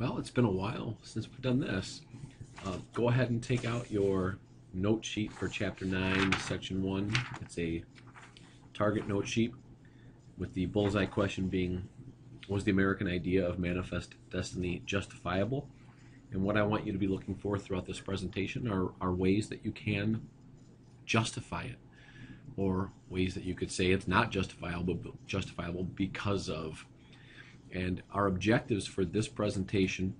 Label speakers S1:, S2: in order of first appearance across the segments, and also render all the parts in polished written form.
S1: Well, it's been a while since we've done this. Go ahead and take out your note sheet for Chapter 9, Section 1. It's a target note sheet with the bullseye question being, was the American idea of manifest destiny justifiable? And what I want you to be looking for throughout this presentation are ways that you can justify it, or ways that you could say it's not justifiable because of. And our objectives for this presentation,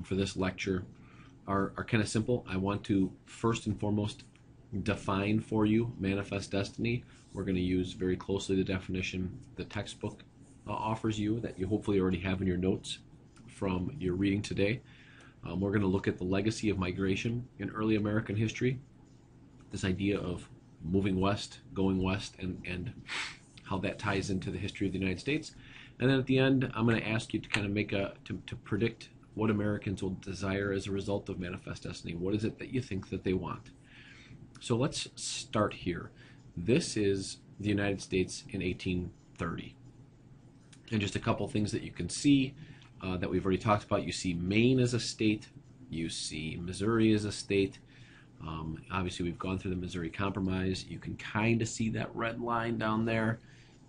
S1: for this lecture, are kind of simple. I want to first and foremost define for you manifest destiny. We're going to use very closely the definition the textbook offers you, that you hopefully already have in your notes from your reading today. We're going to look at the legacy of migration in early American history, this idea of moving west, going west, and how that ties into the history of the United States. And then at the end, I'm going to ask you to kind of to predict what Americans will desire as a result of manifest destiny. What is it that you think that they want? So let's start here. This is the United States in 1830. And just a couple things that you can see that we've already talked about. You see Maine as a state. You see Missouri as a state. Obviously, we've gone through the Missouri Compromise. You can kind of see that red line down there.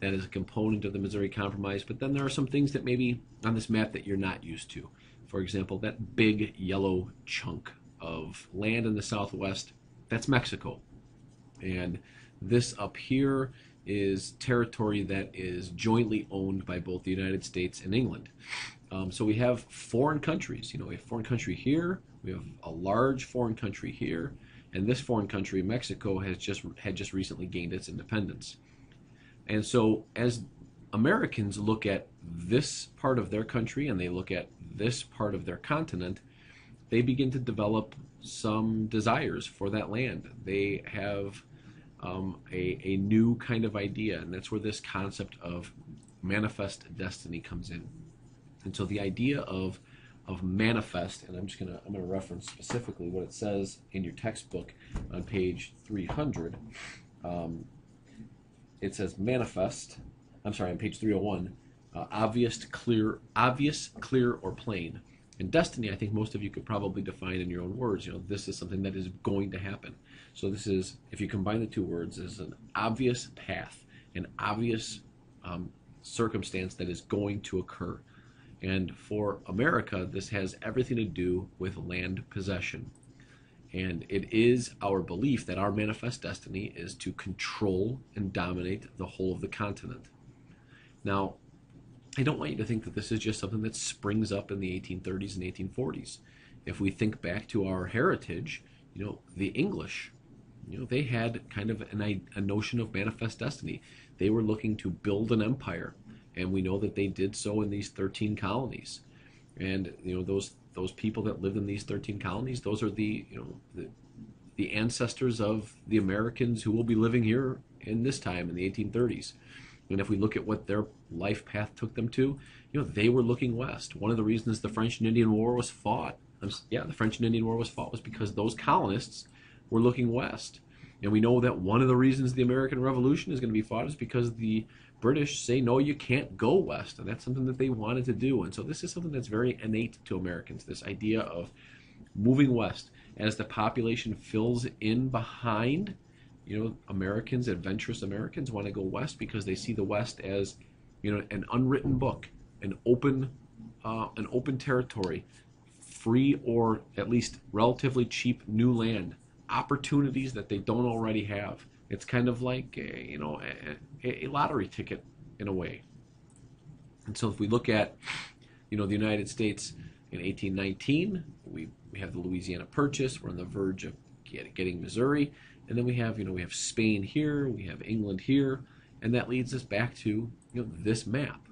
S1: That is a component of the Missouri Compromise. But then there are some things that maybe on this map that you're not used to. For example, that big yellow chunk of land in the southwest, that's Mexico. And this up here is territory that is jointly owned by both the United States and England. So we have foreign countries. We have a foreign country here. We have a large foreign country here. And this foreign country, Mexico, had just recently gained its independence. And so as Americans look at this part of their country and they look at this part of their continent, they begin to develop some desires for that land. They have a new kind of idea, and that's where this concept of manifest destiny comes in. And so the idea of manifest, and I'm gonna reference specifically what it says in your textbook on page 300. It says manifest. I'm sorry, on page 301. Obvious, clear, or plain. And destiny, I think most of you could probably define in your own words. This is something that is going to happen. So this is, if you combine the two words, is an obvious path, an obvious circumstance that is going to occur. And for America, this has everything to do with land possession. And it is our belief that our manifest destiny is to control and dominate the whole of the continent. Now, I don't want you to think that this is just something that springs up in the 1830s and 1840s. If we think back to our heritage, the English, they had kind of a notion of manifest destiny. They were looking to build an empire, and we know that they did so in these 13 colonies. And those people that lived in these 13 colonies, those are the ancestors of the Americans who will be living here in this time in the 1830s. And if we look at what their life path took them to, they were looking west. One of the reasons the French and Indian War was fought, the French and Indian War was fought was because those colonists were looking west. And we know that one of the reasons the American Revolution is going to be fought is because the British say, no, you can't go west. And that's something that they wanted to do. And so this is something that's very innate to Americans, this idea of moving west. As the population fills in behind, Americans, adventurous Americans want to go west because they see the West as, an unwritten book, an open territory, free or at least relatively cheap new land, opportunities that they don't already have. It's kind of like a lottery ticket in a way. And so if we look at the United States in 1819, we have the Louisiana Purchase. We're on the verge of getting Missouri, and then we have Spain here, we have England here, and that leads us back to this map.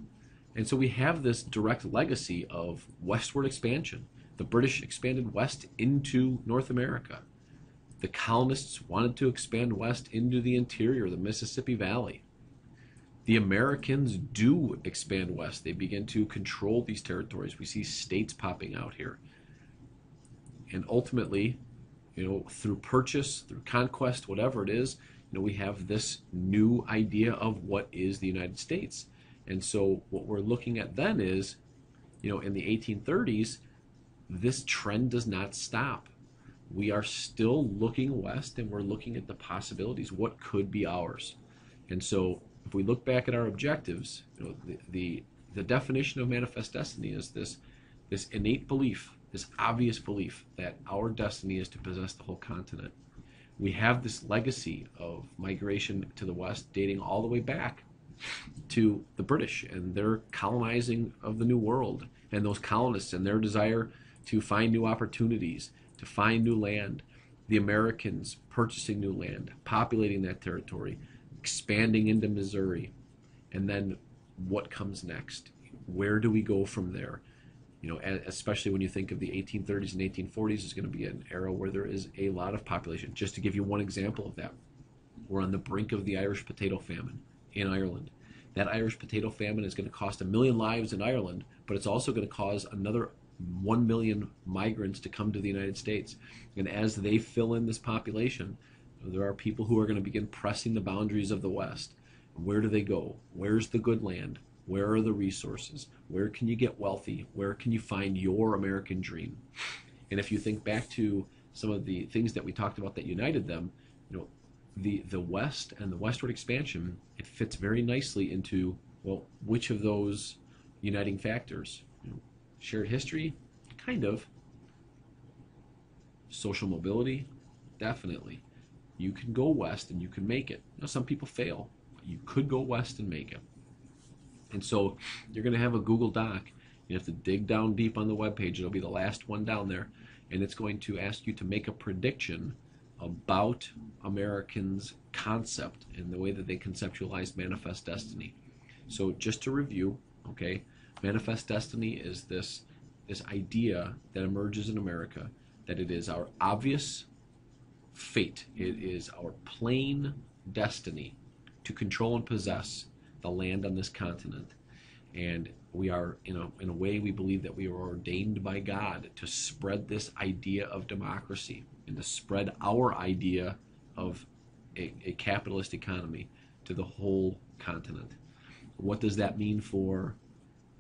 S1: And so we have this direct legacy of westward expansion. The British expanded west into North America. The colonists wanted to expand west into the interior, the Mississippi Valley. The Americans do expand west. They begin to control these territories. We see states popping out here. And ultimately, through purchase, through conquest, whatever it is, we have this new idea of what is the United States. And so what we're looking at then is in the 1830s, this trend does not stop. We are still looking west, and we're looking at the possibilities. What could be ours? And so, if we look back at our objectives, the definition of manifest destiny is this innate belief, this obvious belief that our destiny is to possess the whole continent. We have this legacy of migration to the west dating all the way back to the British and their colonizing of the New World, and those colonists and their desire to find new opportunities, to find new land, the Americans purchasing new land, populating that territory, expanding into Missouri, and then what comes next? Where do we go from there? Especially when you think of the 1830s and 1840s is going to be an era where there is a lot of population. Just to give you one example of that, we're on the brink of the Irish potato famine in Ireland. That Irish potato famine is going to cost 1 million lives in Ireland, but it's also going to cause another 1 million migrants to come to the United States. And as they fill in this population, there are people who are going to begin pressing the boundaries of the West. Where do they go? Where's the good land? Where are the resources? Where can you get wealthy? Where can you find your American dream? And if you think back to some of the things that we talked about that united them, the West and the westward expansion, it fits very nicely into, well, which of those uniting factors? Shared history? Kind of. Social mobility? Definitely. You can go west and you can make it. Some people fail, but you could go west and make it. And so you're going to have a Google Doc. You have to dig down deep on the webpage. It'll be the last one down there. And it's going to ask you to make a prediction about Americans' concept and the way that they conceptualize manifest destiny. So just to review, okay, manifest destiny is this idea that emerges in America, that it is our obvious fate. It is our plain destiny to control and possess the land on this continent. And we are, in a way, we believe that we are ordained by God to spread this idea of democracy and to spread our idea of a capitalist economy to the whole continent. What does that mean for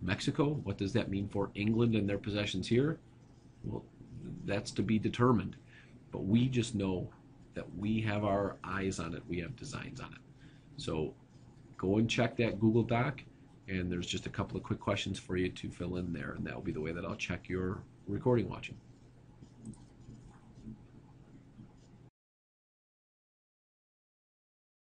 S1: Mexico? What does that mean for England and their possessions here? Well, that's to be determined. But we just know that we have our eyes on it. We have designs on it. So go and check that Google Doc, and there's just a couple of quick questions for you to fill in there, and that will be the way that I'll check your recording watching.